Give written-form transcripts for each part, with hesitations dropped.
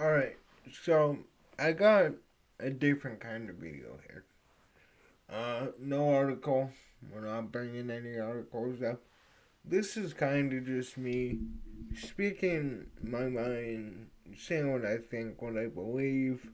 Alright, so I got a different kind of video here. No article. We're not bringing any articles up. This is kind of just me speaking my mind, saying what I think, what I believe.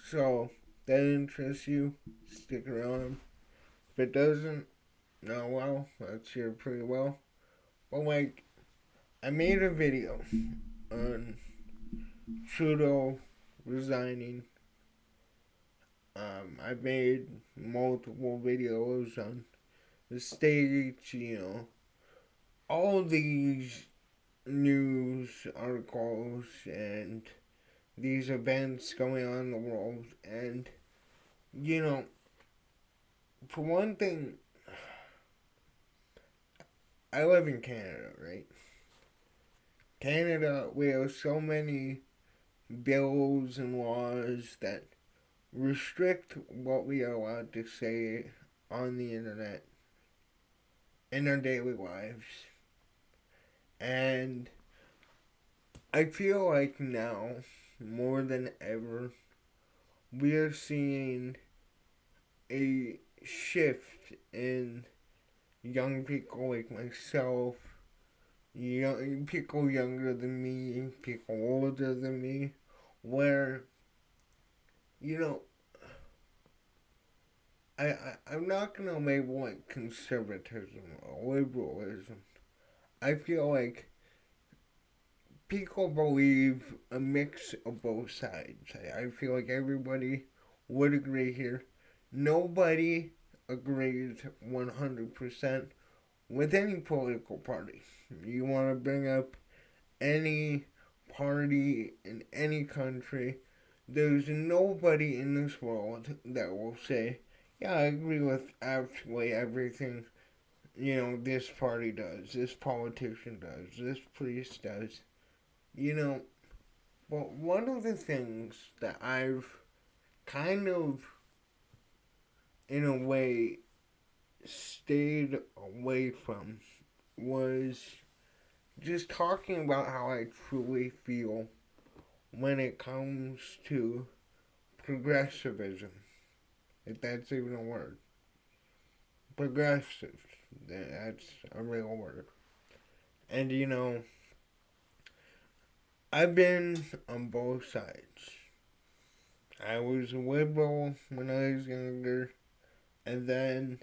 So, that interests you, stick around. If it doesn't, no, well, that's here pretty well. But, like, I made a video on Trudeau resigning. I've made multiple videos on the states, all these news articles and these events going on in the world. And, you know, for one thing, I live in Canada, right? Canada, we have so many bills and laws that restrict what we are allowed to say on the internet in our daily lives. And I feel like now, more than ever, we are seeing a shift in young people like myself, young people younger than me, people older than me, where you know I'm not gonna label it conservatism or liberalism. I feel like people believe a mix of both sides. I feel like everybody would agree here. Nobody agrees 100% with any political party. You want to bring up any party in any country, there's nobody in this world that will say, yeah, I agree with absolutely everything, this party does, this politician does, this priest does. You know, but one of the things that I've kind of, in a way, stayed away from was just talking about how I truly feel when it comes to progressivism, if that's even a word. Progressive, that's a real word. And I've been on both sides. I was a liberal when I was younger, and then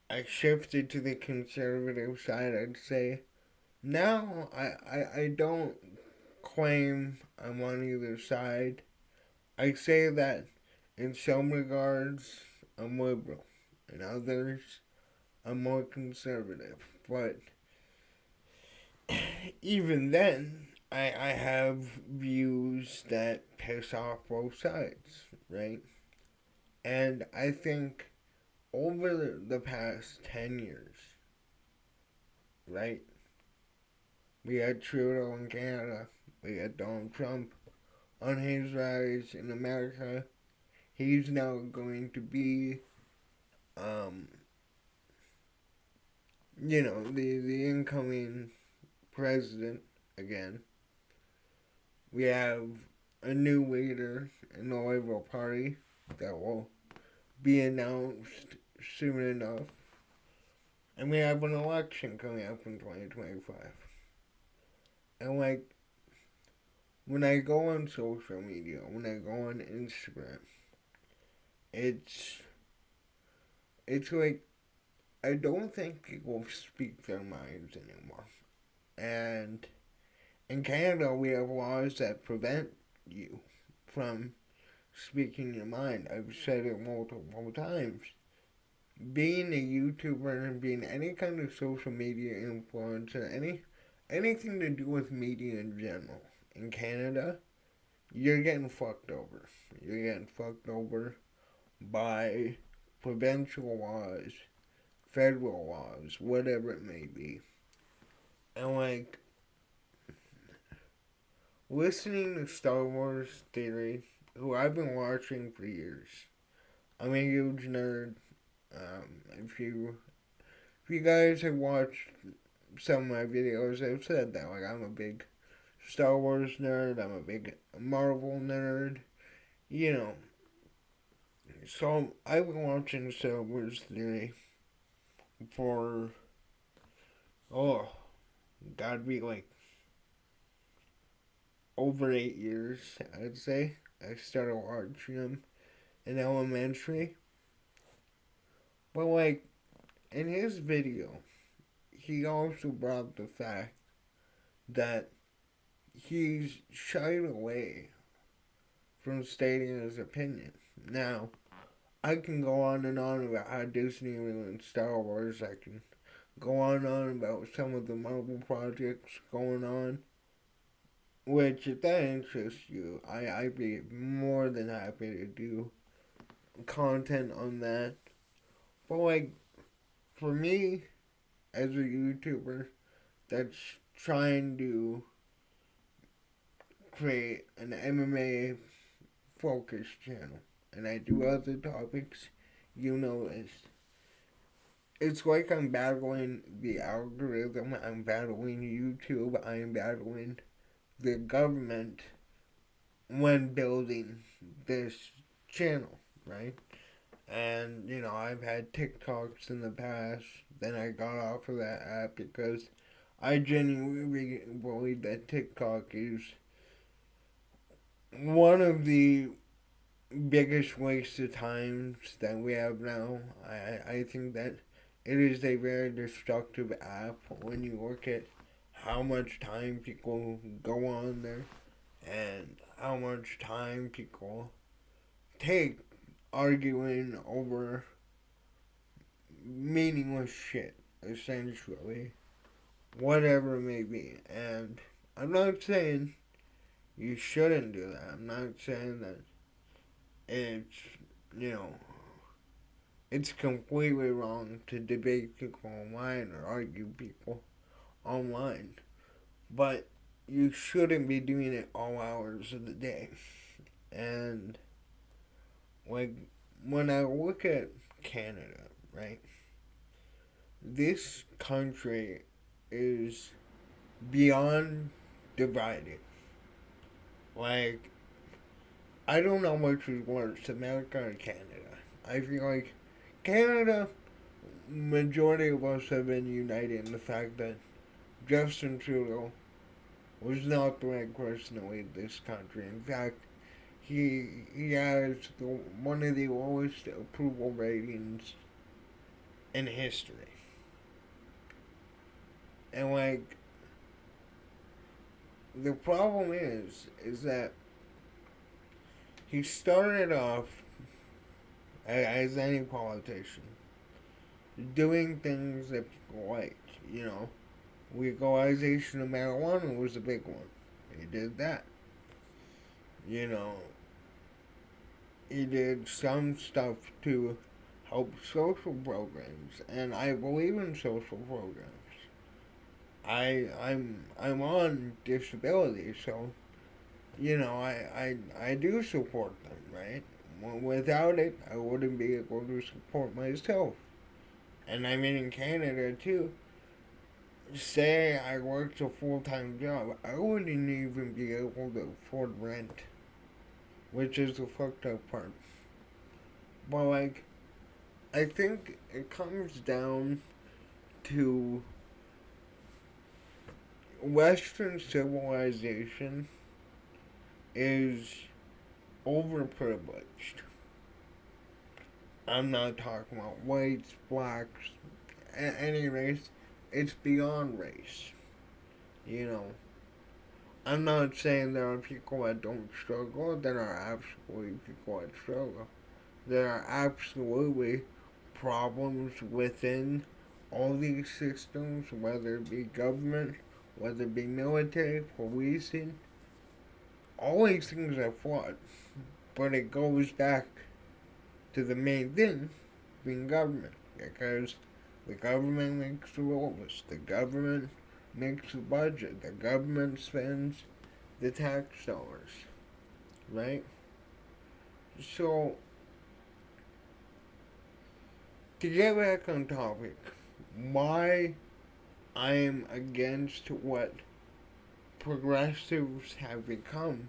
I shifted to the conservative side, I'd say. Now, I don't claim I'm on either side. I say that in some regards, I'm liberal. In others, I'm more conservative. But even then, I have views that piss off both sides, right? And I think over the past 10 years, right? We had Trudeau in Canada, we had Donald Trump on his rise in America. He's now going to be, um, the incoming president again. We have a new leader in the Liberal Party that will be announced soon enough. And we have an election coming up in 2025. And when I go on social media, when I go on Instagram, it's it's like I don't think people speak their minds anymore. And in Canada, we have laws that prevent you from speaking your mind. I've said it multiple times. Being a YouTuber and being any kind of social media influencer, anything to do with media in general, in Canada, you're getting fucked over. You're getting fucked over by provincial laws, federal laws, whatever it may be. And listening to Star Wars Theory, who I've been watching for years. I'm a huge nerd. If you guys have watched some of my videos, I've said that I'm a big Star Wars nerd. I'm a big Marvel nerd. You know, so I've been watching Star Wars today for oh, gotta be like over 8 years. I'd say I started watching them in elementary, but like in his video, he also brought the fact that he's shied away from stating his opinion. Now, I can go on and on about how Disney ruined Star Wars. I can go on and on about some of the Marvel projects going on. Which, if that interests you, I'd be more than happy to do content on that. But, like, for me, as a YouTuber that's trying to create an MMA focused channel, and I do other topics, you know this. It's like I'm battling the algorithm, I'm battling YouTube, I'm battling the government when building this channel, right? And, you know, I've had TikToks in the past, then I got off of that app because I genuinely believe that TikTok is one of the biggest waste of times that we have now. I think that it is a very destructive app when you look at how much time people go on there and how much time people take arguing over meaningless shit, essentially. Whatever it may be. And I'm not saying you shouldn't do that. I'm not saying that it's, you know, it's completely wrong to debate people online or argue people online. But you shouldn't be doing it all hours of the day. And, like, when I look at Canada, right, this country is beyond divided. Like, I don't know which is worse, America or Canada. I feel like Canada, majority of us have been united in the fact that Justin Trudeau was not the right person to lead this country. In fact, he has one of the lowest approval ratings in history. And like, the problem is that he started off as any politician doing things that people like. You know, legalization of marijuana was a big one. He did that. You know, he did some stuff to help social programs, and I believe in social programs. I'm on disability, so you know I do support them, right? Without it, I wouldn't be able to support myself. And I mean in Canada too. Say I worked a full time job, I wouldn't even be able to afford rent, which is the fucked up part. But like, I think it comes down to Western civilization is overprivileged. I'm not talking about whites, blacks, any race. It's beyond race. You know, I'm not saying there are people that don't struggle. There are absolutely people that struggle. There are absolutely problems within all these systems, whether it be government, whether it be military, policing. All these things are flawed. But it goes back to the main thing being government. Because the government makes the rules, the government makes the budget, the government spends the tax dollars, right? So, to get back on topic, why I'm against what progressives have become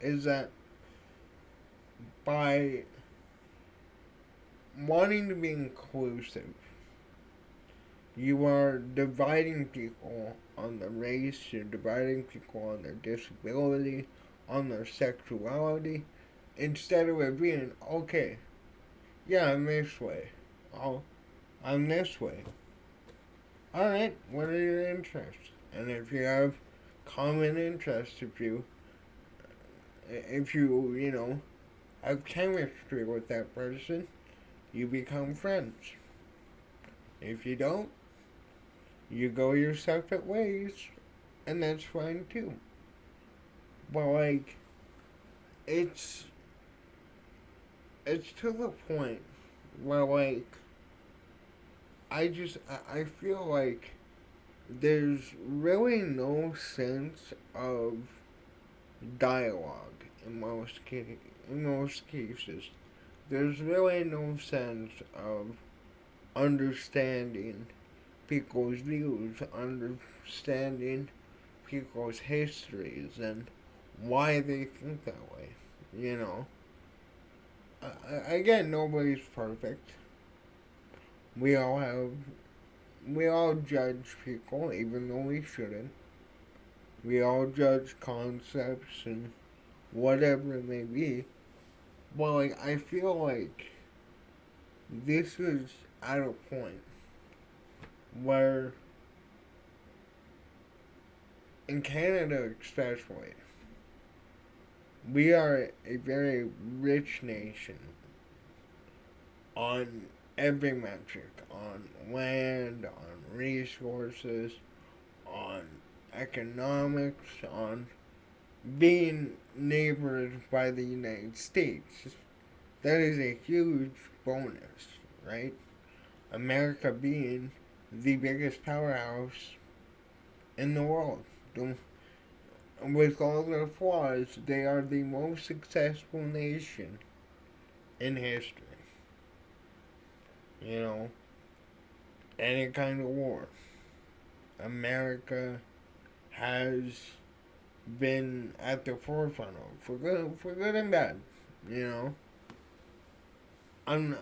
is that by wanting to be inclusive, you are dividing people on their race, you're dividing people on their disability, on their sexuality, instead of it being, okay, yeah, I'm this way. Oh, I'm this way. Alright, what are your interests? And if you have common interests, if you have chemistry with that person, you become friends. If you don't, you go your separate ways, and that's fine too. But like, it's it's to the point where like I feel like there's really no sense of dialogue in most cases. There's really no sense of understanding people's views, understanding people's histories, and why they think that way. You know, again, nobody's perfect. We all have, we all judge people, even though we shouldn't. We all judge concepts and whatever it may be. But like, I feel like this is at a point where, in Canada especially, we are a very rich nation on every metric, on land, on resources, on economics, on being neighbored by the United States. That is a huge bonus, right? America being the biggest powerhouse in the world. With all their flaws, they are the most successful nation in history. You know, any kind of war. America has been at the forefront of for good and bad. You know, I'm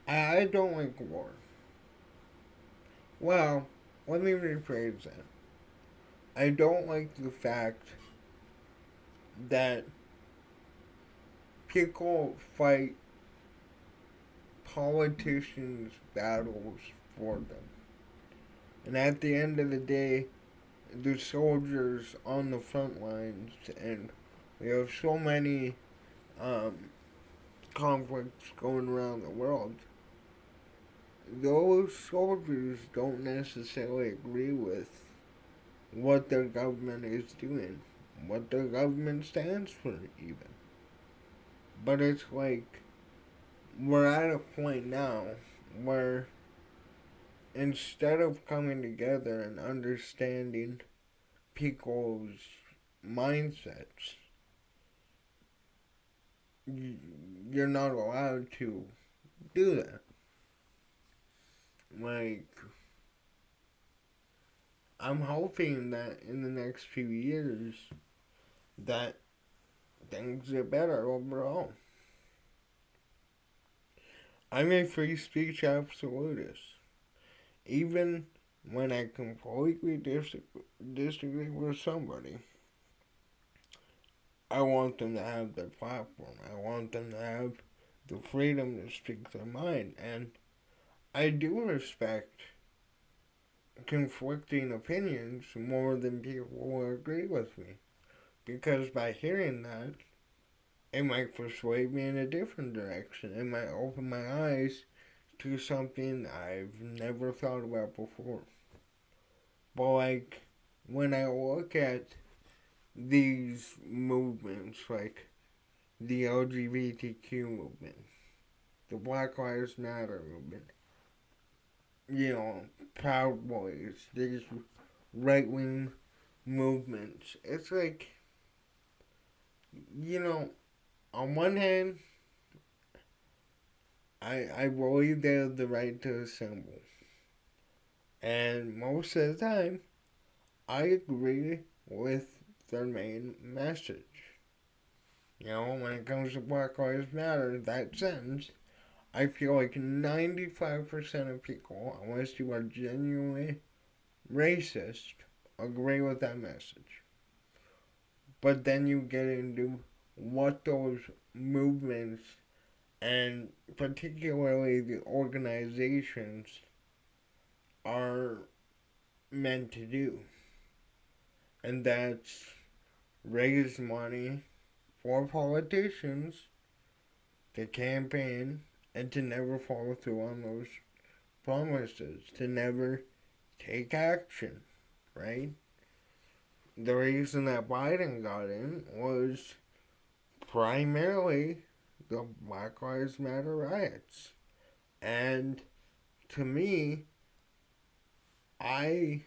I don't like war. Well, let me rephrase that. I don't like the fact that people fight politicians' battles for them. And at the end of the day, the soldiers on the front lines, and we have so many um, conflicts going around the world, those soldiers don't necessarily agree with what their government is doing, what their government stands for, even. But it's like we're at a point now where instead of coming together and understanding people's mindsets, you're not allowed to do that. Like, I'm hoping that in the next few years that things get better overall. I'm a free speech absolutist. Even when I completely disagree with somebody, I want them to have their platform. I want them to have the freedom to speak their mind. And I do respect conflicting opinions more than people will agree with me. Because by hearing that, it might persuade me in a different direction. It might open my eyes to something I've never thought about before. But like, when I look at these movements, like the LGBTQ movement, the Black Lives Matter movement, Proud Boys, these right wing movements. It's like, you know, on one hand, I believe they have the right to assemble. And most of the time, I agree with their main message. When it comes to Black Lives Matter, that sentence, I feel like 95% of people, unless you are genuinely racist, agree with that message. But then you get into what those movements and particularly the organizations are meant to do. And that's raise money for politicians to campaign and to never follow through on those promises, to never take action, right? The reason that Biden got in was primarily the Black Lives Matter riots. And to me, I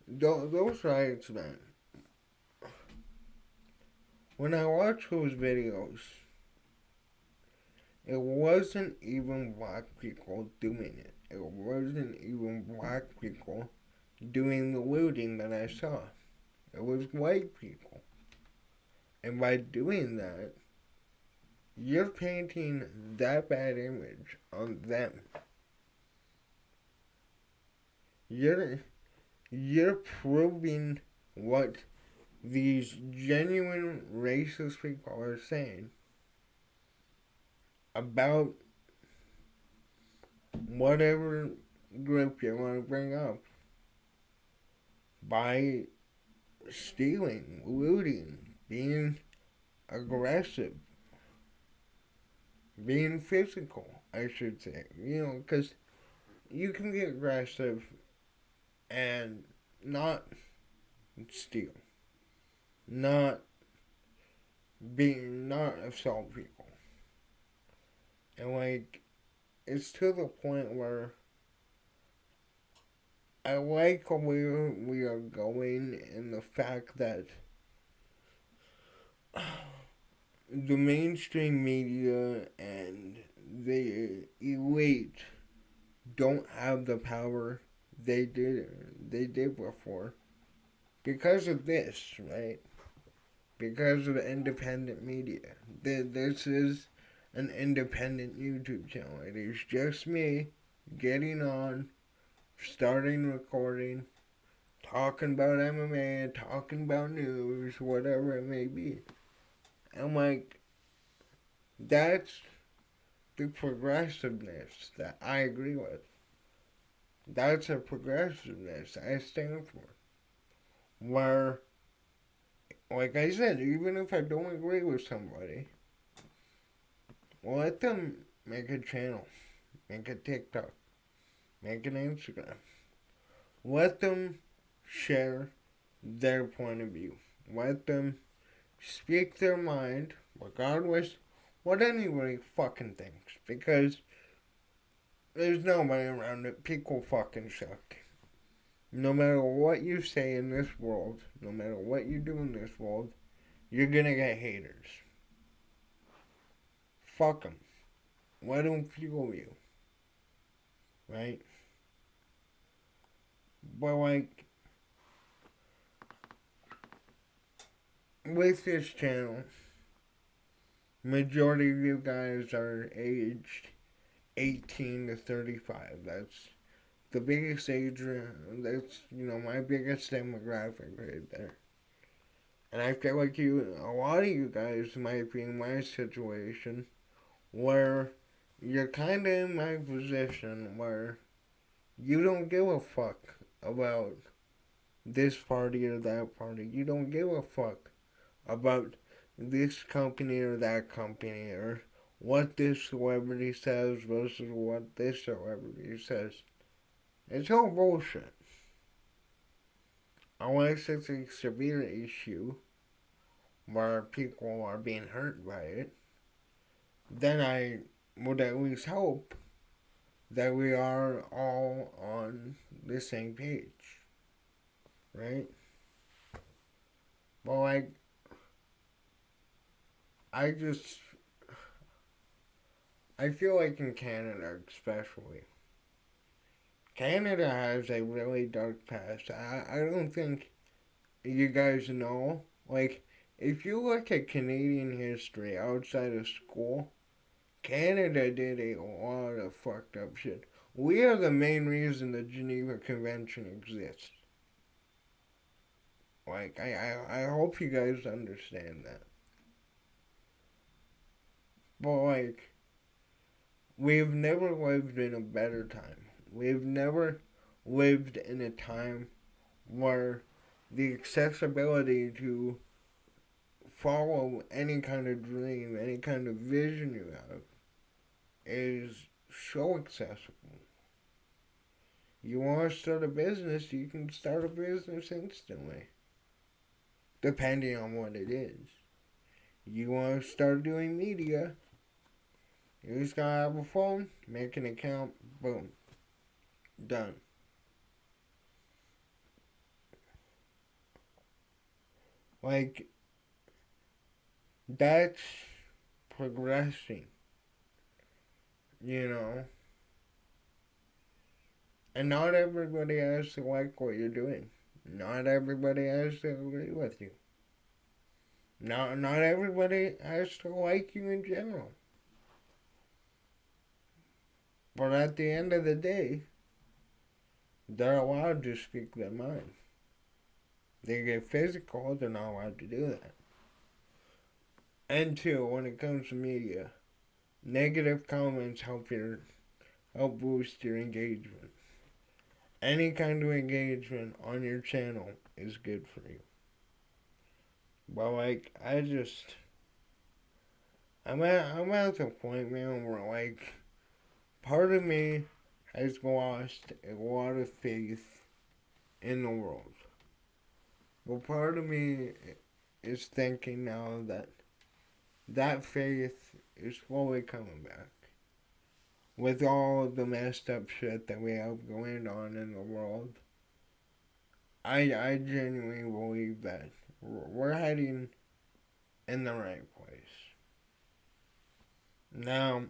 those riots, man. When I watch those videos, it wasn't even black people doing it. It wasn't even black people doing the looting that I saw. It was white people. And by doing that, you're painting that bad image on them. You're you're proving what these genuine racist people are saying about whatever group you want to bring up by stealing, looting, being aggressive, being physical, I should say. Because you can be aggressive and not steal, not not assault people. And it's to the point where I like where we are going in the fact that the mainstream media and the elite don't have the power they did before because of this, right? Because of the independent media. This is an independent YouTube channel. It is just me getting on, starting recording, talking about MMA, talking about news, whatever it may be. And that's the progressiveness that I agree with. That's a progressiveness I stand for. Where, like I said, even if I don't agree with somebody, let them make a channel, make a TikTok, make an Instagram. Let them share their point of view. Let them speak their mind, regardless what anybody fucking thinks. Because there's nobody around it. People fucking suck. No matter what you say in this world, no matter what you do in this world, you're gonna get haters. Fuck them. Let them fuel you. Right? But with this channel, majority of you guys are aged 18 to 35. That's the biggest age, that's, my biggest demographic right there. And I feel like a lot of you guys might be in my situation where you're kind of in my position where you don't give a fuck about this party or that party. You don't give a fuck about this company or that company or what this celebrity says versus what this celebrity says. It's all bullshit. Unless it's a severe issue where people are being hurt by it, then I would at least hope that we are all on the same page, right? But I just, I feel like in Canada especially, Canada has a really dark past. I don't think you guys know. Like, if you look at Canadian history outside of school, Canada did a lot of fucked up shit. We are the main reason the Geneva Convention exists. Like, I hope you guys understand that. But, like, we've never lived in a better time. We've never lived in a time where the accessibility to follow any kind of dream, any kind of vision you have is so accessible. You want to start a business, you can start a business instantly, depending on what it is. You want to start doing media, you just gotta have a phone, make an account, boom, done. Like, that's progressing, you know? And not everybody has to like what you're doing. Not everybody has to agree with you. Not everybody has to like you in general. But at the end of the day, they're allowed to speak their mind. They get physical, they're not allowed to do that. And two, when it comes to media, negative comments help boost your engagement. Any kind of engagement on your channel is good for you. But like, I'm at the point, man, where like part of me has lost a lot of faith in the world. But part of me is thinking now that that faith is slowly coming back. With all the messed up shit that we have going on in the world, I genuinely believe that we're heading in the right place. Now,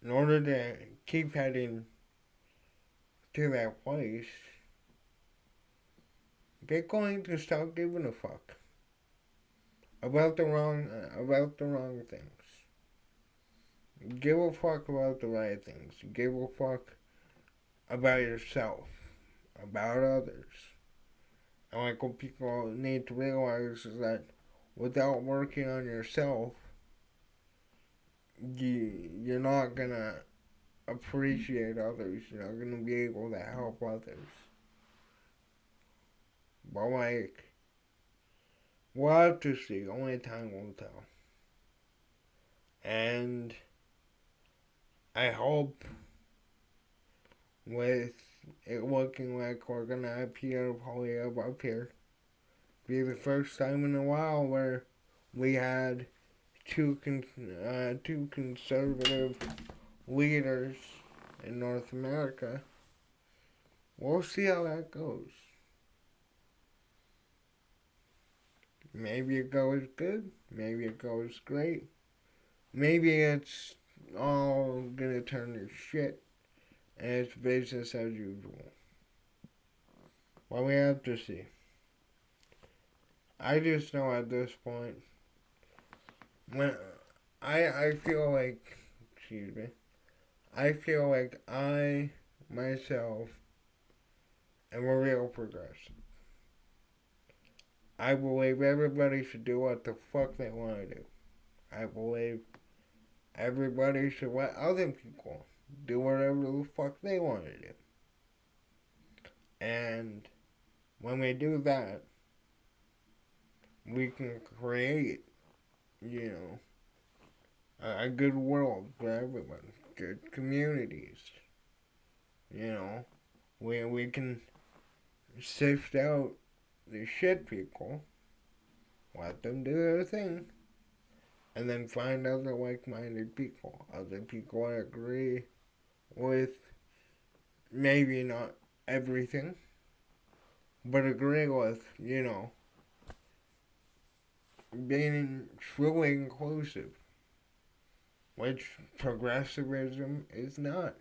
in order to keep heading to that place, get going to stop giving a fuck about the wrong things. Give a fuck about the right things. Give a fuck about yourself, about others. And like what people need to realize is that without working on yourself, you're not gonna appreciate others. You're not gonna be able to help others. But like, we'll have to see. Only time will tell. And I hope with it looking like we're gonna appear probably up here, be the first time in a while where we had two conservative leaders in North America. We'll see how that goes. Maybe it goes good. Maybe it goes great. Maybe it's all gonna turn to shit and it's business as usual. Well, we have to see. I just know at this point, when I feel like, excuse me, I feel like I myself am a real progressive. I believe everybody should do what the fuck they want to do. I believe everybody should let other people do whatever the fuck they want to do. And when we do that, we can create, you know, a good world for everyone, good communities. You know, we can sift out the shit people, let them do their thing, and then find other like-minded people, other people that agree with maybe not everything, but agree with, you know, being truly inclusive, which progressivism is not.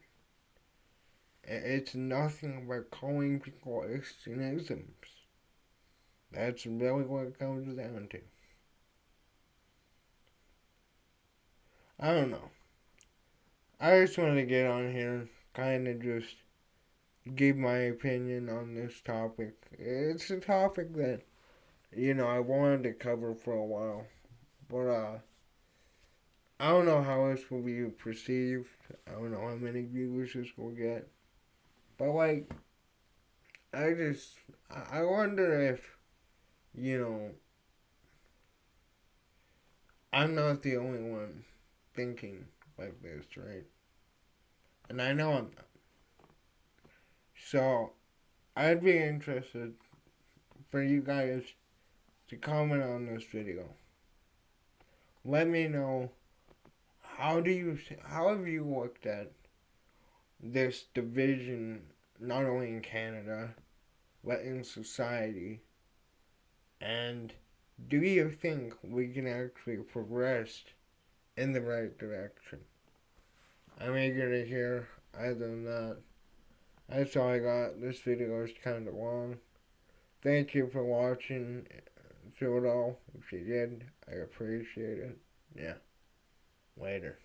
It's nothing but calling people extremisms. That's really what it comes down to. I don't know. I just want to get on here, kind of just give my opinion on this topic. It's a topic that, I wanted to cover for a while. But, I don't know how this will be perceived. I don't know how many viewers this will get. But, like, I just, I wonder if, you know, I'm not the only one thinking like this, right? And I know I'm not. So, I'd be interested for you guys to comment on this video. Let me know how have you looked at this division not only in Canada but in society, and do you think we can actually progress in the right direction? I'm eager to hear. Other than that, that's all I got. This video is kind of long. Thank you for watching through it all. If you did, I appreciate it. Yeah. Later.